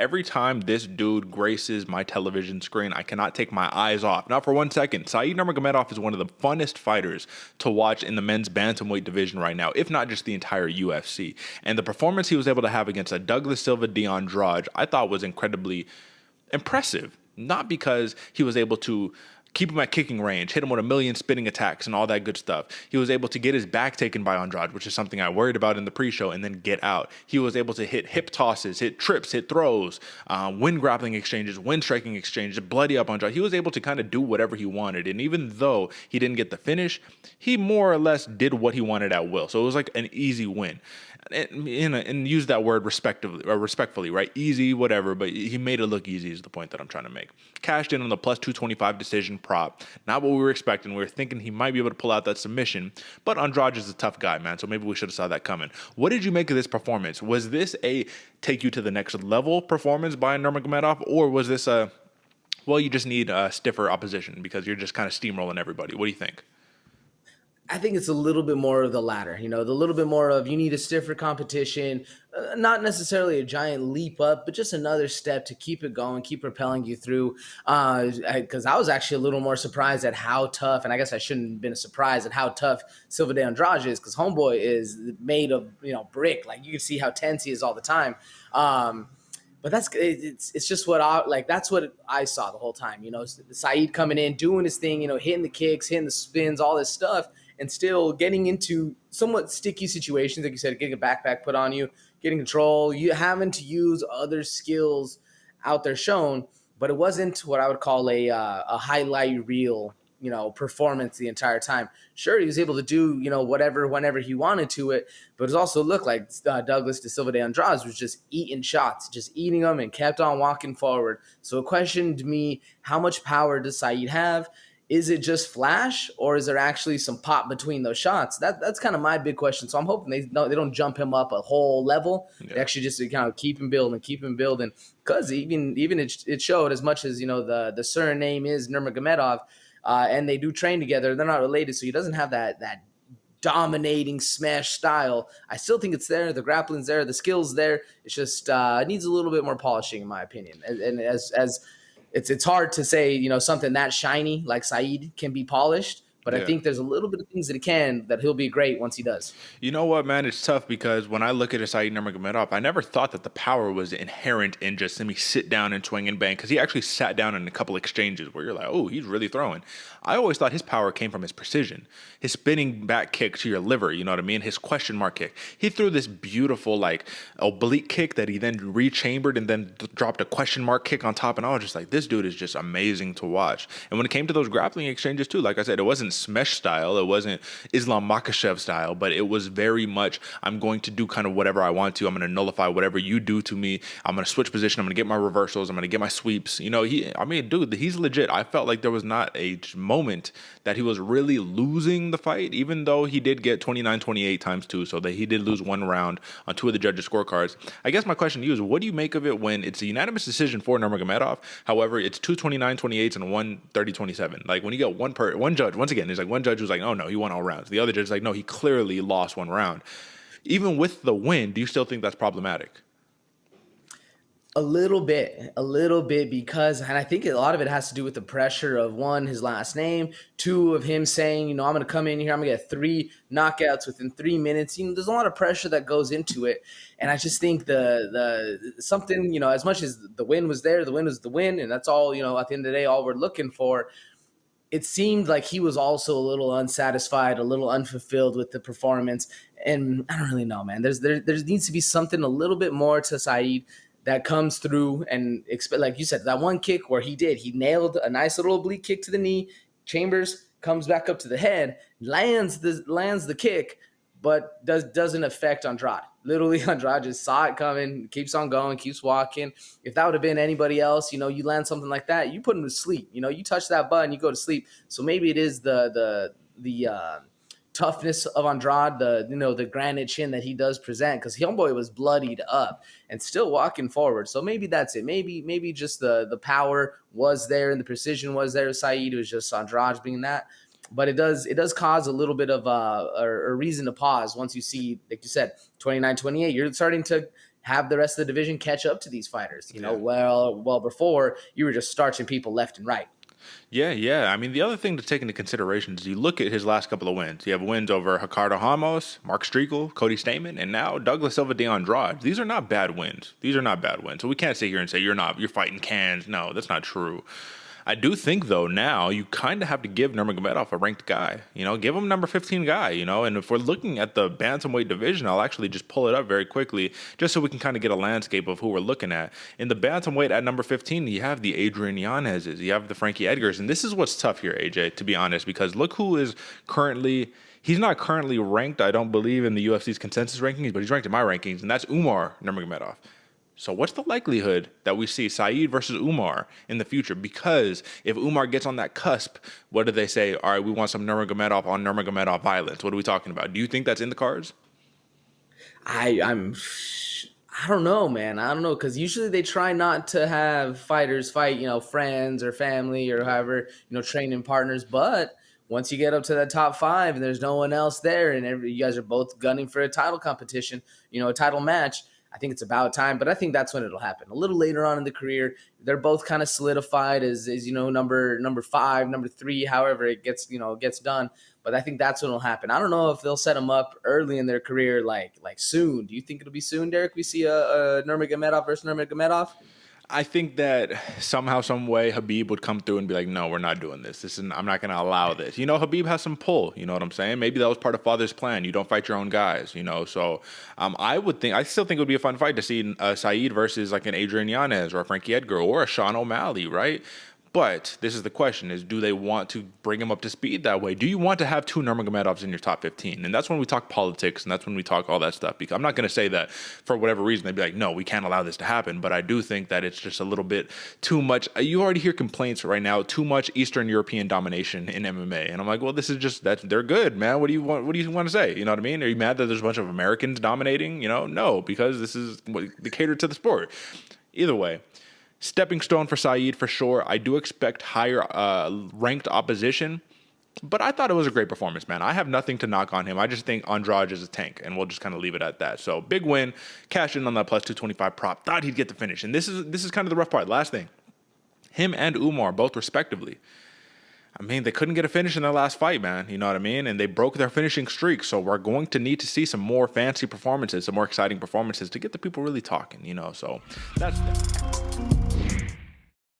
every time this dude graces my television screen, I cannot take my eyes off. Not for 1 second. Saeed Nurmagomedov is one of the funnest fighters to watch in the men's bantamweight division right now, if not just the entire UFC. And the performance he was able to have against a Douglas Silva de Andrade, I thought was incredibly impressive. Not because he was able to keep him at kicking range, hit him with a million spinning attacks and all that good stuff. He was able to get his back taken by Andrade, which is something I worried about in the pre-show, and then get out. He was able to hit hip tosses, hit trips, hit throws, win grappling exchanges, win striking exchanges, bloody up Andrade. He was able to kind of do whatever he wanted. And even though he didn't get the finish, he more or less did what he wanted at will. So it was like an easy win. And use that word respectfully, right? Easy, whatever, but he made it look easy is the point that I'm trying to make. Cashed in on the plus 225 decision prop. Not what we were expecting. We were thinking he might be able to pull out that submission, but Andrade is a tough guy, man, so maybe we should have saw that coming. What did you make of this performance? Was this a take you to the next level performance by Nurmagomedov, or was this well, you just need a stiffer opposition because you're just kind of steamrolling everybody? What do you think? I think it's a little bit more of the latter, the little bit more of you need a stiffer competition, not necessarily a giant leap up, but just another step to keep it going, keep propelling you through. Because I was actually a little more surprised at how tough, and I guess I shouldn't have been surprised at how tough Silva de Andrade is, because homeboy is made of, brick. Like you can see how tense he is all the time. But it's just that's what I saw the whole time. Saeed coming in, doing his thing, hitting the kicks, hitting the spins, all this stuff, and still getting into somewhat sticky situations, like you said, getting a backpack put on you, getting control, you having to use other skills out there shown, but it wasn't what I would call a highlight reel, performance the entire time. Sure, he was able to do, whatever, whenever he wanted to it, but it also looked like Douglas de Silva de Andrade was just eating shots, just eating them and kept on walking forward. So it questioned me, how much power does Saeed have? Is it just flash, or is there actually some pop between those shots? That's kind of my big question. So I'm hoping they don't jump him up a whole level. Yeah. They actually just kind of keep him building. Because even it showed, as much as the surname is Nurmagomedov, and they do train together. They're not related, so he doesn't have that dominating smash style. I still think it's there. The grappling's there. The skill's there. It's just needs a little bit more polishing, in my opinion. And as it's hard to say, something that shiny like Saeed can be polished, but yeah. I think there's a little bit of things that he'll be great once he does. You know what, man? It's tough because when I look at a Saeed Nurmagomedov, I never thought that the power was inherent in just him sit down and swing and bang, because he actually sat down in a couple exchanges where you're like, oh, he's really throwing. I always thought his power came from his precision, his spinning back kick to your liver, you know what I mean? His question mark kick. He threw this beautiful oblique kick that he then rechambered and then dropped a question mark kick on top, and I was just like, this dude is just amazing to watch. And when it came to those grappling exchanges too, like I said, it wasn't smesh style, it wasn't Islam Makhachev style, but it was very much, I'm going to do kind of whatever I want to. I'm going to nullify whatever you do to me. I'm going to switch position. I'm going to get my reversals. I'm going to get my sweeps. Dude, he's legit. I felt like there was not a moment that he was really losing the fight, even though he did get 29-28 times 2, so that he did lose one round on 2 of the judges' scorecards. I guess my question to you is, what do you make of it when it's a unanimous decision for Nurmagomedov? However, it's 2 29-28s and 1 30-27. Like when you get one judge, once again, there's one judge who's like, oh no, he won all rounds. The other judge is like, no, he clearly lost one round. Even with the win, do you still think that's problematic? A little bit, because, and I think a lot of it has to do with the pressure of, 1, his last name, 2, of him saying, I'm going to come in here, I'm going to get 3 knockouts within 3 minutes. There's a lot of pressure that goes into it. And I just think the something, as much as the win was there, the win was the win. And that's all, at the end of the day, all we're looking for. It seemed like he was also a little unsatisfied, a little unfulfilled with the performance. And I don't really know, man. There needs to be something a little bit more to Saeed that comes through, and like you said, that one kick where he nailed a nice little oblique kick to the knee, chambers, comes back up to the head, lands the kick, but doesn't affect Andrade. Literally, Andrade just saw it coming, keeps on going, keeps walking. If that would have been anybody else, you land something like that, you put him to sleep. You touch that button, you go to sleep. So maybe it is the toughness of Andrade, the granite chin that he does present, because homeboy was bloodied up and still walking forward. So maybe that's it. Maybe just the power was there and the precision was there. Saeed was just Andrade being that. But it does cause a little bit of a reason to pause once you see, like you said, 29-28. You're starting to have the rest of the division catch up to these fighters. Yeah. Well before you were just starching people left and right. Yeah. I mean, the other thing to take into consideration is you look at his last couple of wins. You have wins over Ricardo Ramos, Mark Striegel, Cody Stamann, and now Douglas Silva de Andrade. These are not bad wins. So we can't sit here and say you're fighting cans. No, that's not true. I do think, though, now you kind of have to give Nurmagomedov a ranked guy. Give him number 15 guy, And if we're looking at the bantamweight division, I'll actually just pull it up very quickly just so we can kind of get a landscape of who we're looking at. In the bantamweight at number 15, you have the Adrian Yanez's, you have the Frankie Edgars. And this is what's tough here, AJ, to be honest, because look who is currently... He's not currently ranked, I don't believe, in the UFC's consensus rankings, but he's ranked in my rankings, and that's Umar Nurmagomedov. So what's the likelihood that we see Saeed versus Umar in the future? Because if Umar gets on that cusp, what do they say? All right, we want some Nurmagomedov on Nurmagomedov violence. What are we talking about? Do you think that's in the cards? I don't know, man. I don't know, because usually they try not to have fighters fight, friends or family or however, training partners. But once you get up to that top 5 and there's no one else there, and you guys are both gunning for a title competition, a title match, I think it's about time, but I think that's when it'll happen. A little later on in the career, they're both kind of solidified as number 5, number 3, however it gets done. But I think that's when it'll happen. I don't know if they'll set them up early in their career, like soon. Do you think it'll be soon, Derek? We see a Nurmagomedov versus Nurmagomedov? I think that somehow, some way, Habib would come through and be like, no, we're not doing this. I'm not going to allow this. Habib has some pull. You know what I'm saying? Maybe that was part of Father's plan. You don't fight your own guys, So I still think it would be a fun fight to see Saeed versus like an Adrian Yanez or a Frankie Edgar or a Sean O'Malley, right? But this is the question, is do they want to bring him up to speed that way? Do you want to have 2 Nurmagomedovs in your top 15? And that's when we talk politics, and that's when we talk all that stuff. Because I'm not going to say that for whatever reason they'd be like, no, we can't allow this to happen. But I do think that it's just a little bit too much. You already hear complaints right now, too much Eastern European domination in MMA. And I'm like, well, this is just, they're good, man. What do you want to say? You know what I mean? Are you mad that there's a bunch of Americans dominating? No, because this is they cater to the sport. Either way. Stepping stone for Saeed for sure. I do expect higher ranked opposition, but I thought it was a great performance, man. I have nothing to knock on him. I just think Andrade is a tank, and we'll just kind of leave it at that. So big win, cash in on that plus 225 prop. Thought he'd get the finish, and this is kind of the rough part. Last thing, him and Umar both respectively. I mean, they couldn't get a finish in their last fight, man. You know what I mean? And they broke their finishing streak. So we're going to need to see some more fancy performances, some more exciting performances to get the people really talking, So that's that.